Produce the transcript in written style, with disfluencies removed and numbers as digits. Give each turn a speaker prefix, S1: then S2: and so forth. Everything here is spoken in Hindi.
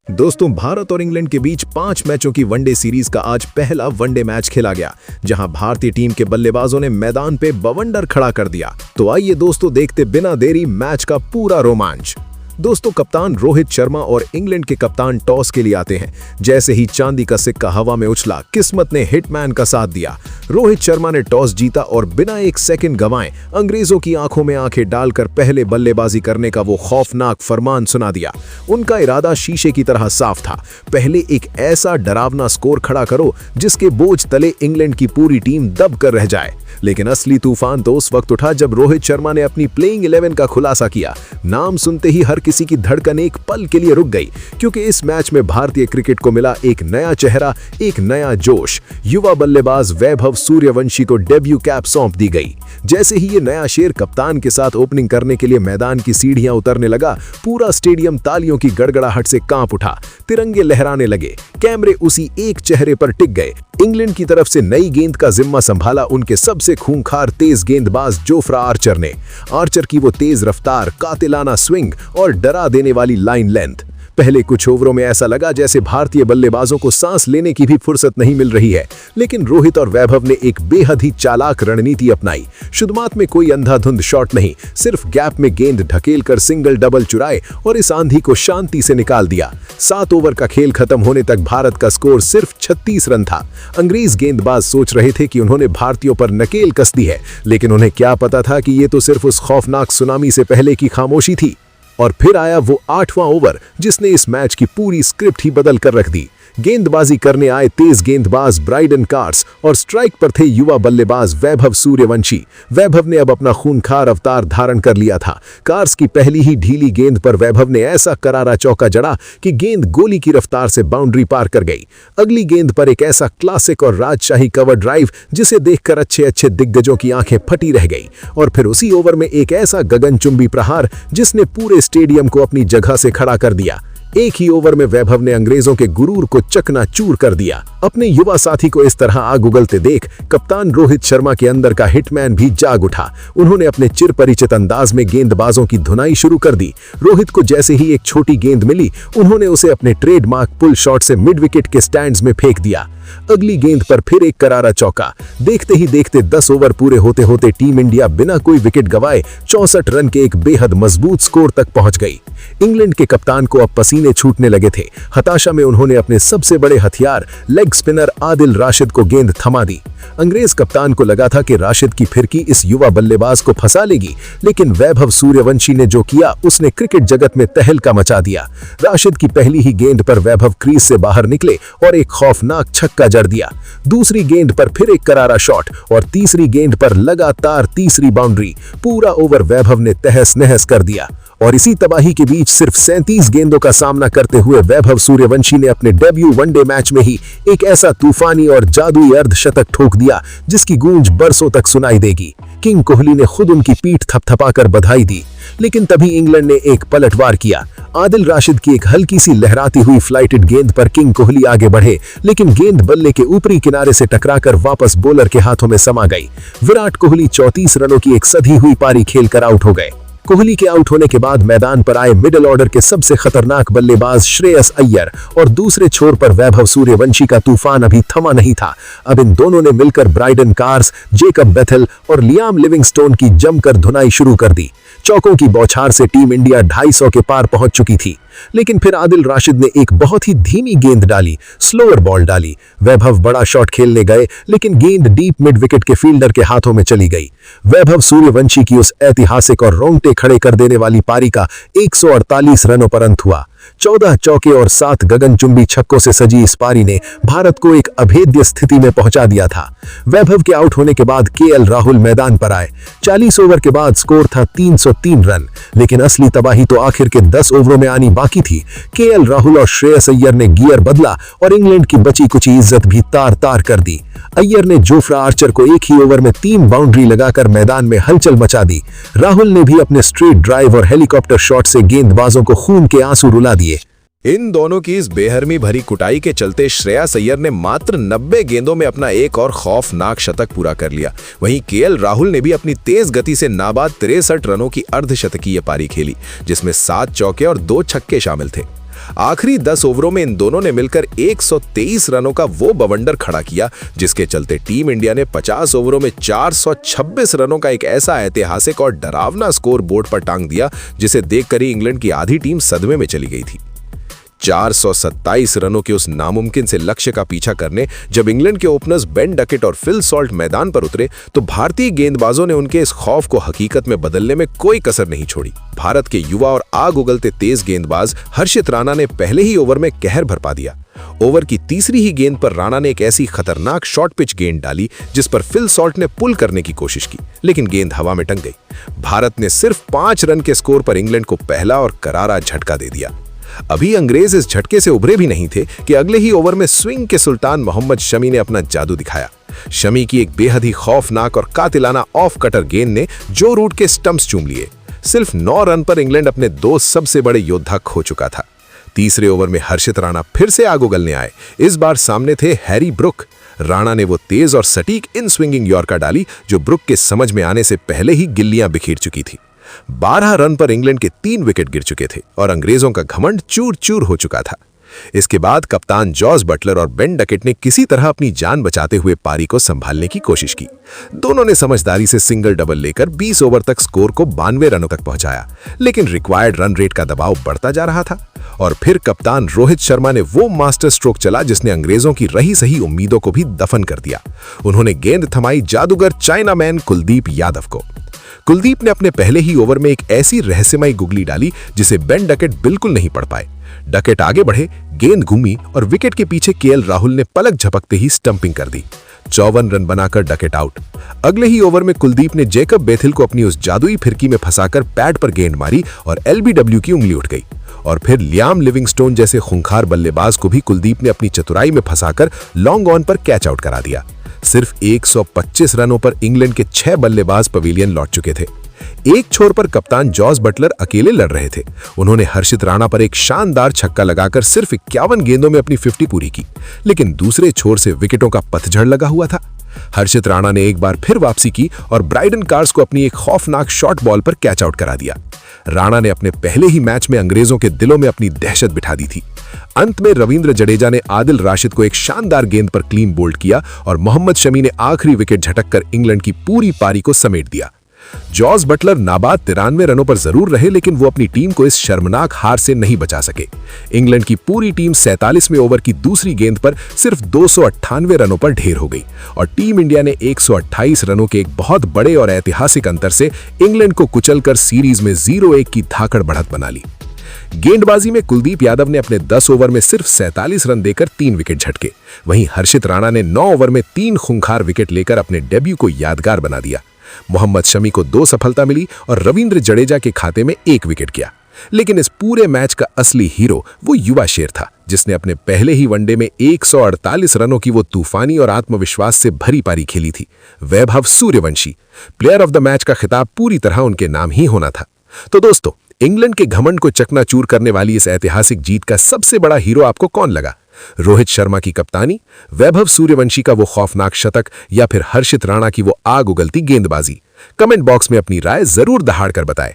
S1: दोस्तों, भारत और इंग्लैंड के बीच 5 मैचों की वनडे सीरीज का आज पहला वनडे मैच खेला गया, जहां भारतीय टीम के बल्लेबाजों ने मैदान पे बवंडर खड़ा कर दिया। तो आइए दोस्तों, देखते बिना देरी मैच का पूरा रोमांच। दोस्तों, कप्तान रोहित शर्मा और इंग्लैंड के कप्तान टॉस के लिए आते हैं। जैसे ही चांदी का सिक्का हवा में उछला, किस्मत ने हिटमैन का साथ दिया। रोहित शर्मा ने टॉस जीता और बिना एक सेकंड गंवाए अंग्रेजों की आंखों में आंखें डालकर पहले बल्लेबाजी करने का वो खौफनाक फरमान सुना दिया। उनका इरादा शीशे की तरह साफ था, पहले एक ऐसा डरावना स्कोर खड़ा करो जिसके बोझ तले इंग्लैंड की पूरी टीम दब कर रह जाए। लेकिन असली तूफान तो उस वक्त उठा जब रोहित शर्मा ने अपनी प्लेइंग 11 का खुलासा किया। नाम सुनते ही हर किसी की धड़कन एक पल के लिए रुक गई, क्योंकि इस मैच में भारतीय क्रिकेट को मिला एक नया चेहरा, एक नया जोश। युवा बल्लेबाज वैभव सूर्यवंशी को डेब्यू कैप सौंप दी गई। जैसे ही ये नया शेर कप्तान के साथ ओपनिंग करने के लिए मैदान की सीढ़ियां उतरने लगा, पूरा स्टेडियम तालियों की गड़गड़ाहट से कांप उठा। तिरंगे लहराने लगे, कैमरे उसी एक चेहरे पर टिक गए। इंग्लैंड की तरफ से नई गेंद का जिम्मा संभाला उनके सबसे खूंखार तेज गेंदबाज जोफ्रा आर्चर ने। आर्चर की वो तेज रफ्तार, कातिलाना स्विंग और डरा देने वाली लाइन लेंथ। पहले कुछ ओवरों में ऐसा लगा जैसे भारतीय बल्लेबाजों को सांस लेने की भी फुर्सत नहीं मिल रही है, लेकिन रोहित और वैभव ने एक बेहद ही चालाक रणनीति अपनाई। शुरुआत में कोई अंधाधुंध शॉट नहीं, सिर्फ गैप में गेंद ढकेलकर सिंगल डबल चुराए और इस आंधी को शांति से निकाल दिया। 7 ओवर का खेल खत्म होने तक भारत का स्कोर सिर्फ 36 रन था। अंग्रेज गेंदबाज सोच रहे थे कि उन्होंने भारतीयों पर नकेल कस दी है, लेकिन उन्हें क्या पता था कि ये तो सिर्फ उस खौफनाक सुनामी से पहले की खामोशी थी। और फिर आया वो 8वां ओवर जिसने इस मैच की पूरी स्क्रिप्ट ही बदल कर रख दी। गेंदबाजी करने आए तेज गेंदबाज ब्राइडन कार्स और स्ट्राइक पर थे युवा बल्लेबाज वैभव सूर्यवंशी। वैभव ने अब अपना खूंखार अवतार धारण कर लिया था। कार्स की पहली ही ढीली गेंद पर वैभव ने ऐसा करारा चौका जड़ा कि गेंद गोली की रफ्तार से बाउंड्री पार कर गई। अगली गेंद पर एक ऐसा क्लासिक और राजशाही कवर ड्राइव जिसे देखकर अच्छे दिग्गजों की आंखें फटी रह गई। और फिर उसी ओवर में एक ऐसा गगनचुंबी प्रहार जिसने पूरे स्टेडियम को अपनी जगह से खड़ा कर दिया। एक ही ओवर में वैभव ने अंग्रेजों के गुरूर को चकनाचूर कर दिया। अपने युवा साथी को इस तरह आग उगलते देख कप्तान रोहित शर्मा के अंदर का हिटमैन भी जाग उठा। उन्होंने अपने चिरपरिचित अंदाज में गेंदबाजों की धुनाई शुरू कर दी। रोहित को जैसे ही एक छोटी गेंद मिली, उन्होंने उसे अपने ट्रेडमार्क पुल शॉट से मिड विकेट के स्टैंड्स में फेंक दिया। अगली गेंद पर फिर एक करारा चौका। देखते ही देखते 10 ओवर पूरे होते होते टीम इंडिया बिना कोई विकेट गंवाए 64 रन के एक बेहद मजबूत स्कोर तक पहुंच गई। इंग्लैंड के कप्तान को अब पसीने छूटने लगे थे। हताशा में उन्होंने अपने सबसे बड़े हथियार लेग स्पिनर आदिल राशिद को गेंद थमा दी। अंग्रेज कप्तान को लगा था कि राशिद की फिरकी इस युवा बल्लेबाज को फंसा लेगी, लेकिन वैभव सूर्यवंशी ने जो किया उसने क्रिकेट जगत में तहलका मचा दिया। राशिद की पहली ही गेंद पर वैभव क्रीज से बाहर निकले और एक खौफनाक छक्का जड़ दिया। दूसरी गेंद पर फिर एक करारा शॉट और तीसरी गेंद पर लगातार तीसरी बाउंड्री। पूरा ओवर वैभव ने तहस नहस कर दिया। और इसी तबाही के बीच सिर्फ 37 गेंदों का सामना करते हुए वैभव सूर्यवंशी ने अपने डेब्यू वनडे मैच में ही एक ऐसा तूफानी और जादुई अर्धशतक ठोक दिया जिसकी गूंज बरसों तक सुनाई देगी। किंग कोहली ने खुद उनकी पीठ थपथपाकर बधाई दी। लेकिन तभी इंग्लैंड ने एक पलटवार किया। आदिल राशिद की एक हल्की सी लहराती हुई फ्लाइटेड गेंद पर किंग कोहली आगे बढ़े, लेकिन गेंद बल्ले के ऊपरी किनारे से टकराकर वापस बॉलर के हाथों में समा गई। विराट कोहली 34 रनों की एक सधी हुई पारी खेलकर आउट हो गए। कोहली के आउट होने के बाद मैदान पर आए मिडिल ऑर्डर के सबसे खतरनाक बल्लेबाज श्रेयस अय्यर और दूसरे छोर पर वैभव सूर्यवंशी का तूफान अभी थमा नहीं था। अब इन दोनों ने मिलकर ब्राइडन कार्स, जेकब बेथेल और लियाम लिविंगस्टोन की जमकर धुनाई शुरू कर दी। चौकों की बौछार से टीम इंडिया 250 के पार पहुंच चुकी थी। लेकिन फिर आदिल राशिद ने एक बहुत ही धीमी गेंद डाली, स्लोअर बॉल डाली। वैभव बड़ा शॉट खेलने गए, लेकिन गेंद डीप मिड विकेट के फील्डर के हाथों में चली गई। वैभव सूर्यवंशी की उस ऐतिहासिक और रोंगटे खड़े कर देने वाली पारी का 148 रनों पर अंत हुआ। 14 चौके और 7 गगनचुंबी छक्कों से सजी इस पारी ने भारत को एक अभेद्य स्थिति में पहुंचा दिया था। वैभव के आउट होने के बाद केएल राहुल मैदान पर आए। 40 ओवर के बाद स्कोर था 303 रन, लेकिन असली तबाही तो आखिर के 10 ओवरों में आनी बाकी थी। केएल राहुल और श्रेयस अय्यर ने गियर बदला और इंग्लैंड की बची कुची इज्जत भी तार तार कर दी। अय्यर ने जोफ्रा आर्चर को एक ही ओवर में 3 बाउंड्री लगाकर मैदान में हलचल मचा दी। राहुल ने भी अपने स्ट्रेट ड्राइव और हेलीकॉप्टर शॉट से गेंदबाजों को खून के आंसू रुला दिए।
S2: इन दोनों की इस बेहरमी भरी कुटाई के चलते श्रेयस अय्यर ने मात्र 90 गेंदों में अपना एक और खौफनाक शतक पूरा कर लिया। वहीं केएल राहुल ने भी अपनी तेज गति से नाबाद 63 रनों की अर्धशतकीय पारी खेली, जिसमें 7 चौके और 2 छक्के शामिल थे। आखिरी 10 ओवरों में इन दोनों ने मिलकर 123 रनों का वो बवंडर खड़ा किया, जिसके चलते टीम इंडिया ने 50 ओवरों में 426 रनों का एक ऐसा ऐतिहासिक और डरावना स्कोर बोर्ड पर टांग दिया जिसे देखकर ही इंग्लैंड की आधी टीम सदमे में चली गई थी। 427 रनों के उस नामुमकिन से लक्ष्य का पीछा करने जब इंग्लैंड के ओपनर्स बेन डकेट और फिल सॉल्ट मैदान पर उतरे तो भारतीय गेंदबाजों ने उनके इस खौफ को हकीकत में बदलने में कोई कसर नहीं छोड़ी। भारत के युवा और आग उगलते तेज गेंदबाज हर्षित राणा ने पहले ही ओवर में कहर बरपा दिया। ओवर की तीसरी ही गेंद पर राणा ने एक ऐसी खतरनाक शॉर्ट पिच गेंद डाली जिस पर फिल सॉल्ट ने पुल करने की कोशिश की, लेकिन गेंद हवा में टंग गई। भारत ने सिर्फ 5 रन के स्कोर पर इंग्लैंड को पहला और करारा झटका दे दिया। अभी अंग्रेज इस झटके से उभरे भी नहीं थे कि अगले ही ओवर में स्विंग के सुल्तान मोहम्मद शमी ने अपना जादू दिखाया। शमी की एक बेहद ही खौफनाक और कातिलाना ऑफ कटर गेंद ने जो रूट के स्टंप्स चूम लिए। सिर्फ 9 रन पर इंग्लैंड अपने 2 सबसे बड़े योद्धा खो चुका था। तीसरे ओवर में हर्षित राणा फिर से आग उगलने आए। इस बार सामने थे हैरी ब्रुक। राणा ने वो तेज और सटीक इन स्विंगिंग यॉर्कर डाली जो ब्रुक के समझ में आने से पहले ही गिल्लियां बिखेर चुकी थी। 12 रन पर इंग्लैंड के 3 विकेट गिर चुके थे और अंग्रेजों का घमंड चूर चूर हो चुका था। इसके बाद कप्तान जॉस बटलर और बेन डकेट ने किसी तरह अपनी जान बचाते हुए पारी को संभालने की कोशिश की। दोनों ने समझदारी से सिंगल डबल लेकर 20 ओवर तक स्कोर को 92 रनों तक पहुंचाया, लेकिन रिक्वायर्ड रन रेट का दबाव बढ़ता जा रहा था। और फिर कप्तान रोहित शर्मा ने वो मास्टर स्ट्रोक चला जिसने अंग्रेजों की रही सही उम्मीदों को भी दफन कर दिया। उन्होंने गेंद थमाई जादूगर चाइनामैन कुलदीप यादव को। कुलदीप ने अपने पहले ही ओवर में एक ऐसी रहस्यमयी गुगली डाली जिसे बेन डकेट बिल्कुल नहीं पढ़ पाए। डकेट आगे बढ़े, गेंद घूमी और विकेट के पीछे केएल राहुल ने पलक झपकते ही स्टंपिंग कर दी। 54 रन बनाकर डकेट आउट। अगले ही ओवर में कुलदीप ने जेकब बेथिल को अपनी उस जादुई फिरकी में फंसाकर पैड पर गेंद मारी और एलबीडब्ल्यू की उंगली उठ गई। और फिर लियाम लिविंगस्टोन जैसे खूंखार बल्लेबाज को भी कुलदीप ने अपनी चतुराई में फंसाकर लॉन्ग ऑन पर कैच आउट करा दिया। सिर्फ 125 रनों पर इंग्लैंड के 6 बल्लेबाज पवेलियन लौट चुके थे। एक छोर पर कप्तान जॉस बटलर अकेले लड़ रहे थे। उन्होंने हर्षित राणा पर एक शानदार छक्का लगाकर सिर्फ 51 गेंदों में अपनी 50 पूरी की, लेकिन दूसरे छोर से विकेटों का पतझड़ लगा हुआ था। हर्षित राणा ने एक बार फिर वापसी की और ब्राइडन कार्स को अपनी एक खौफनाक शॉर्ट बॉल पर कैच आउट करा दिया। राणा ने अपने पहले ही मैच में अंग्रेजों के दिलों में अपनी दहशत बिठा दी थी। अंत में रविंद्र जडेजा ने आदिल राशिद को एक शानदार गेंद पर क्लीन बोल्ड किया और मोहम्मद शमी ने आखिरी विकेट झटककर इंग्लैंड की पूरी पारी को समेट दिया। जॉस बटलर नाबाद 93 रनों पर जरूर रहे, लेकिन वो अपनी टीम को इस शर्मनाक हार से नहीं बचा सके। इंग्लैंड की पूरी टीम 47वें ओवर की दूसरी गेंद पर सिर्फ 298 रनों पर ढेर हो गई और टीम इंडिया ने 128 रनों के एक बहुत बड़े और ऐतिहासिक अंतर से इंग्लैंड को कुचलकर सीरीज में 0-1 की धाकड़ बढ़त बना ली। गेंदबाजी में कुलदीप यादव ने अपने 10 ओवर में सिर्फ 47 रन देकर 3 विकेट झटके। वहीं हर्षित राणा ने 9 ओवर में 3 खूंखार विकेट लेकर अपने डेब्यू को यादगार बना दिया। मोहम्मद शमी को 2 सफलता मिली और रविंद्र जडेजा के खाते में 1 विकेट गया। लेकिन इस पूरे मैच का असली हीरो वो युवा शेर था जिसने अपने पहले ही वनडे में 148 रनों की वो तूफानी और आत्मविश्वास से भरी पारी खेली थी। Vaibhav Suryavanshi. Player of the match का खिताब पूरी तरह उनके नाम ही होना था। तो दोस्तों, इंग्लैंड के घमंड को चकनाचूर करने वाली इस ऐतिहासिक जीत का सबसे बड़ा हीरो आपको कौन लगा? रोहित शर्मा की कप्तानी, वैभव सूर्यवंशी का वो खौफनाक शतक या फिर हर्षित राणा की वो आग उगलती गेंदबाजी? कमेंट बॉक्स में अपनी राय जरूर दहाड़ कर बताएं।